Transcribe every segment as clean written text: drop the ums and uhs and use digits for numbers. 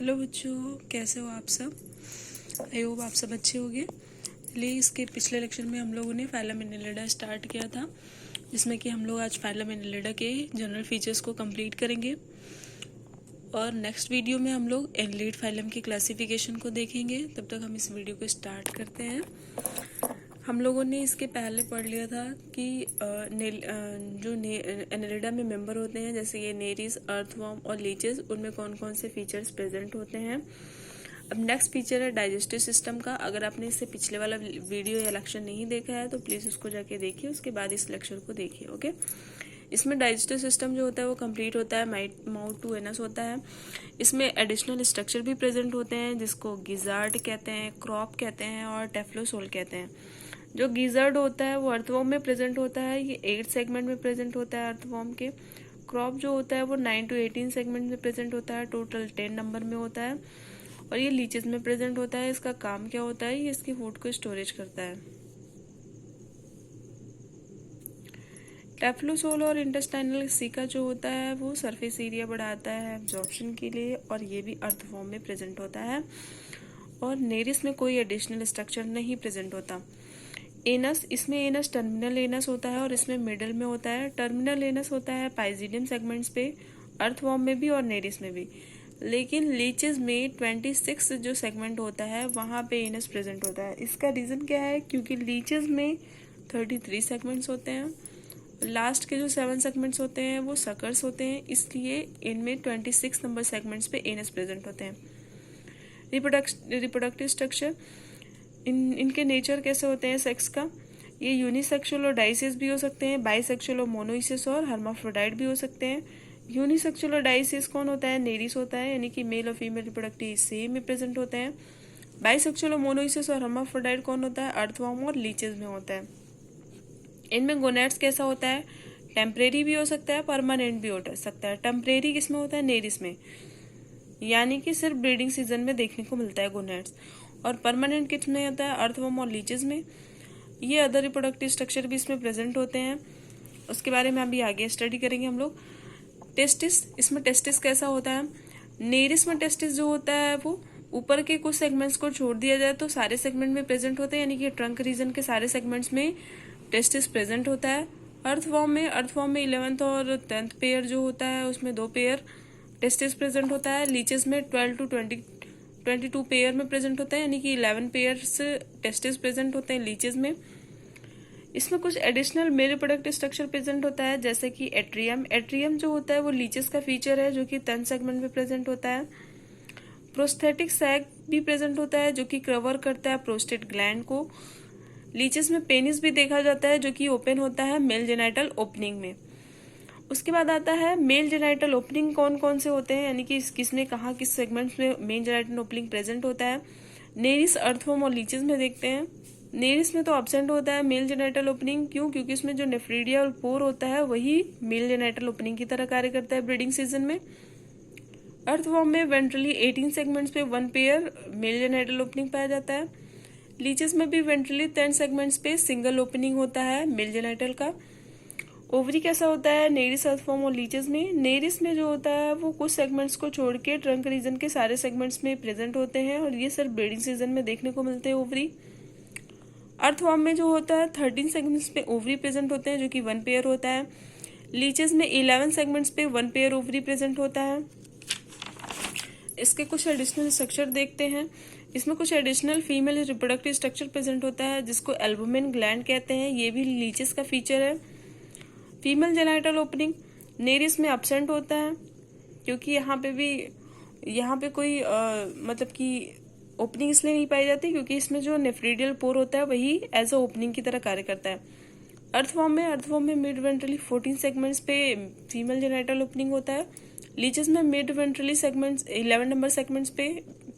Hello बच्चों, कैसे हो आप सब। आई होप आप सब अच्छे होंगे। चलिए, इसके पिछले लेक्चर में हम लोगों ने फाइलम एनिलिडा स्टार्ट किया था, जिसमें कि हम लोग आज फाइलम एनिलिडा के जनरल फीचर्स को कंप्लीट करेंगे और नेक्स्ट वीडियो में हम लोग एनिलिड फाइलम की क्लासिफिकेशन को देखेंगे। तब तक हम इस वीडियो को स्टार्ट करते हैं। हम लोगों ने इसके पहले पढ़ लिया था कि जो एनिलिडा में मेंबर होते हैं, जैसे ये नेरिस, अर्थवर्म और लीचेस, उनमें कौन कौन से फीचर्स प्रेजेंट होते हैं। अब नेक्स्ट फीचर है डाइजेस्टिव सिस्टम का। अगर आपने इससे पिछले वाला वीडियो या लेक्चर नहीं देखा है तो प्लीज़ उसको जाके देखिए, उसके बाद इस लेक्चर को देखिए। ओके, इसमें डाइजेस्टिव सिस्टम जो होता है वो कंप्लीट होता है, माउथ टू एनस होता है। इसमें एडिशनल स्ट्रक्चर भी प्रेजेंट होते हैं, जिसको गिजार्ड कहते हैं, क्रॉप कहते हैं और टेफ्लोसोल कहते हैं। जो गिजार्ड होता है वो अर्थवॉर्म में प्रेजेंट होता है, ये 8 सेगमेंट में प्रेजेंट होता है अर्थवॉर्म के। क्रॉप जो होता है वो 9 to 18 सेगमेंट में प्रेजेंट होता है, टोटल 10 नंबर में होता है। और ये लीचेस में प्रेजेंट होता है। इसका काम क्या होता है, ये इसकी फूड को स्टोरेज करता है। टेफ्लोसोल और इंटेस्टाइनल सीका जो होता है वो सरफेस एरिया बढ़ाता है एब्जॉर्प्शन के लिए, और ये भी अर्थवॉर्म में प्रेजेंट होता है। और नेरिस में कोई एडिशनल स्ट्रक्चर नहीं प्रेजेंट होता। एनस, इसमें एनस टर्मिनल एनस होता है और इसमें मिडल में होता है। टर्मिनल एनस होता है पाइजिडियम सेगमेंट्स पे, अर्थवॉर्म में भी और नेरिस में भी। लेकिन लीचेस में 26 जो सेगमेंट होता है वहाँ पे एनस प्रेजेंट होता है। इसका रीज़न क्या है, क्योंकि लीचेस में 33 सेगमेंट्स होते हैं, लास्ट के जो 7 सेगमेंट्स होते हैं वो सकर्स होते हैं, इसलिए इनमें 26 नंबर सेगमेंट्स पे एनस प्रेजेंट होते हैं। रिप्रोडक्टिव स्ट्रक्चर, इनके नेचर कैसे होते हैं सेक्स का, ये यूनिसेक्सुअल और डाइसिस भी हो सकते हैं, बाइसेक्सुअल और मोनोइसिस और हर्माफ्रोडाइट भी हो सकते हैं। यूनिसेक्सुअल और डाइसिस कौन होता है, नेरिस होता है, यानी कि मेल और फीमेल रिप्रोडक्टिव सेम में प्रेजेंट होते हैं। बाइसेक्सुअल और मोनोइसिस और हर्माफ्रोडाइट कौन होता है, अर्थवॉर्म और लीचेस में होता है। इनमें गोनेड्स कैसा होता है, टेम्परेरी भी हो सकता है, परमानेंट भी हो सकता है। टेम्परेरी किसमें होता है, नेरिस में, यानी कि सिर्फ ब्रीडिंग सीजन में देखने को मिलता है गोनेड्स। और परमानेंट किस में होता है, अर्थवॉर्म और लीचेस में। ये अदर रिप्रोडक्टिव स्ट्रक्चर भी इसमें प्रेजेंट होते हैं, उसके बारे में अभी आगे स्टडी करेंगे हम लोग। टेस्टिस, इसमें टेस्टिस कैसा होता है, नेरिस में टेस्टिस जो होता है वो ऊपर के कुछ सेगमेंट्स को छोड़ दिया जाए तो सारे सेगमेंट में प्रेजेंट होते हैं, यानी कि ट्रंक रीजन के सारे सेगमेंट्स में टेस्टिस प्रेजेंट होता है। अर्थवॉर्म में 11th और 10th पेयर जो होता है उसमें 2 पेयर टेस्टिस प्रेजेंट होता है। लीचेस में 12 to 22 पेयर में प्रेजेंट होता है, यानी कि 11 पेयर्स टेस्टिस प्रेजेंट होते हैं लीचेस में। इसमें कुछ additional male reproductive structure present होता है, जैसे कि एट्रियम। एट्रियम जो होता है वो लीचेस का फीचर है, जो कि 10 सेगमेंट में प्रेजेंट होता है। प्रोस्थेटिक सैक भी प्रेजेंट होता है, जो कि कवर करता है प्रोस्टेट ग्लैंड को। लीचेस में पेनिस भी देखा जाता है, जो कि ओपन होता है मेल जेनाइटल ओपनिंग में। उसके बाद आता है मेल जेनाइटल ओपनिंग कौन कौन से होते हैं, यानी कि किसमें कहाँ किस सेगमेंट्स में मेल जेनाइटल ओपनिंग प्रेजेंट होता है। नेरिस, अर्थवॉर्म और लीचेस में देखते हैं। नेरिस में तो एब्सेंट होता है मेल जेनाइटल ओपनिंग, क्यों, क्योंकि इसमें जो नेफ्रीडिया और पोर होता है वही मेल जेनाइटल ओपनिंग की तरह कार्य करता है ब्रीडिंग सीजन में। अर्थवॉर्म में वेंट्रली 18 सेगमेंट्स पे 1 पेयर मेल जेनाइटल ओपनिंग पाया जाता है। लीचेस में भी वेंट्रली 10 सेगमेंट्स पे सिंगल ओपनिंग होता है मेल जेनाइटल का। ओवरी कैसा होता है, नेरिस, अर्थवॉर्म और लीचेस में। नेरिस में जो होता है वो कुछ सेगमेंट्स को छोड़ के ट्रंक रीजन के सारे सेगमेंट्स में प्रेजेंट होते हैं, और ये सिर्फ ब्रीडिंग सीजन में देखने को मिलते हैं ओवरी। अर्थवॉर्म में जो होता है 13 सेगमेंट्स पे ओवरी प्रेजेंट होते हैं, जो कि 1 पेयर होता है। लीचेस में 11 सेगमेंट्स पे 1 पेयर ओवरी प्रेजेंट होता है। इसके कुछ एडिशनल स्ट्रक्चर देखते हैं। इसमें कुछ additional female reproductive structure present होता है, जिसको एल्बुमिन ग्लैंड कहते हैं, ये भी लीचेस का फीचर है। फीमेल जेनाइटल ओपनिंग नेरिस में एब्सेंट होता है, क्योंकि यहाँ पे कोई मतलब कि ओपनिंग इसलिए नहीं पाई जाती क्योंकि इसमें जो नेफ्रीडियल पोर होता है वही एज अ ओपनिंग की तरह कार्य करता है। अर्थवॉर्म में मिड वेंट्रली 14 सेगमेंट्स पे फीमेल जेनाइटल ओपनिंग होता है। लीचेस में mid ventrally segments 11 number segments पे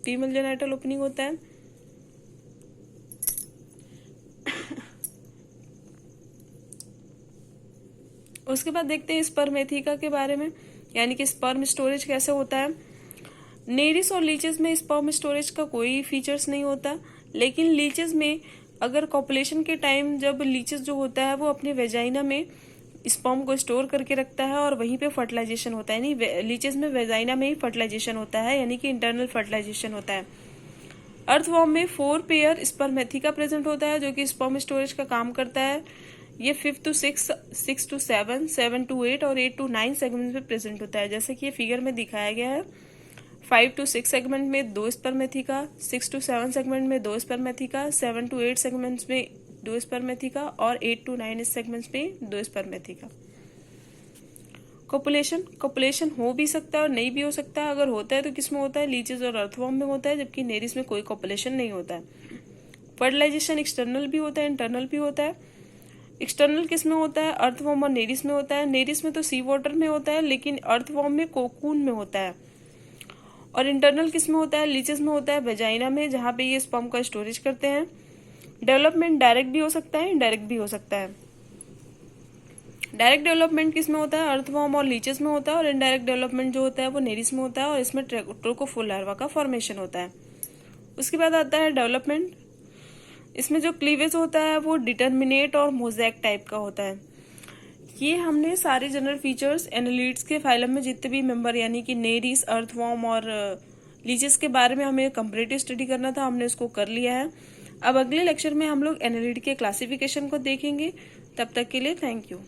फीमेल जेनाइटल ओपनिंग होता है। उसके बाद देखते हैं स्पर्मेथिका के बारे में, यानी कि स्पर्म स्टोरेज कैसे होता है। नेरिस और लीचेस में स्पर्म स्टोरेज का कोई फीचर्स नहीं होता, लेकिन लीचेस में अगर कॉपुलेशन के टाइम जब लीचेस जो होता है वो अपने वेजाइना में स्पर्म को स्टोर करके रखता है और वहीं पे फर्टिलाइजेशन होता है, यानी लीचेस में वेजाइना में ही फर्टिलाइजेशन होता है, यानी कि इंटरनल फर्टिलाइजेशन होता है। अर्थवॉर्म में 4 पेयर स्पर्मेथिका प्रेजेंट होता है जो कि स्पर्म स्टोरेज का काम करता है। ये 5 to 6, 6 to 7, 7 to 8 और 8 to 9 सेगमेंट में प्रेजेंट होता है, जैसे कि ये फिगर में दिखाया गया है। 5 to 6 सेगमेंट में 2 स्पर्मेथिका, 6 to 7 सेगमेंट में 2 स्पर्मेथिका, 7 to 8 सेगमेंट्स में 2 स्पर्मेथिका और 8 to 9 सेगमेंट्स में 2 स्पर्मेथिका। कॉपुलेशन हो भी सकता है और नहीं भी हो सकता है। अगर होता है तो किस में होता है? लीचेस और अर्थवॉर्म में होता है, जबकि नेरिस में कोई कॉपुलेशन नहीं होता है। फर्टिलाइजेशन एक्सटर्नल भी होता है, इंटरनल भी होता है। एक्सटर्नल किस में होता है? अर्थवॉर्म और नेरिस में होता है। नेरिस में तो सी वाटर में होता है, लेकिन अर्थवॉर्म में कोकून में होता है। और इंटरनल किस में होता है? लीचेस में होता है, वेजाइना में, जहाँ पे ये स्पर्म का स्टोरेज करते हैं। डेवलपमेंट डायरेक्ट भी हो सकता है, इनडायरेक्ट भी हो सकता है। डायरेक्ट डेवलपमेंट किस में होता है? अर्थवॉर्म और लीचेस में होता है। और इनडायरेक्ट डेवलपमेंट जो होता है वो नेरिस में होता है और इसमें ट्रोकोफुल लार्वा का फॉर्मेशन होता है। उसके बाद आता है डेवलपमेंट। इसमें जो क्लीवेज होता है वो डिटर्मिनेट और मोज़ेक टाइप का होता है। ये हमने सारे जनरल फीचर्स एनालिड्स के फाइलम में जितने भी मेंबर, यानी कि नेरिस, अर्थवॉर्म और लीचेस के बारे में हमें कंपैरेटिव स्टडी करना था, हमने उसको कर लिया है। अब अगले लेक्चर में हम लोग एनालिड के क्लासिफिकेशन को देखेंगे। तब तक के लिए थैंक यू।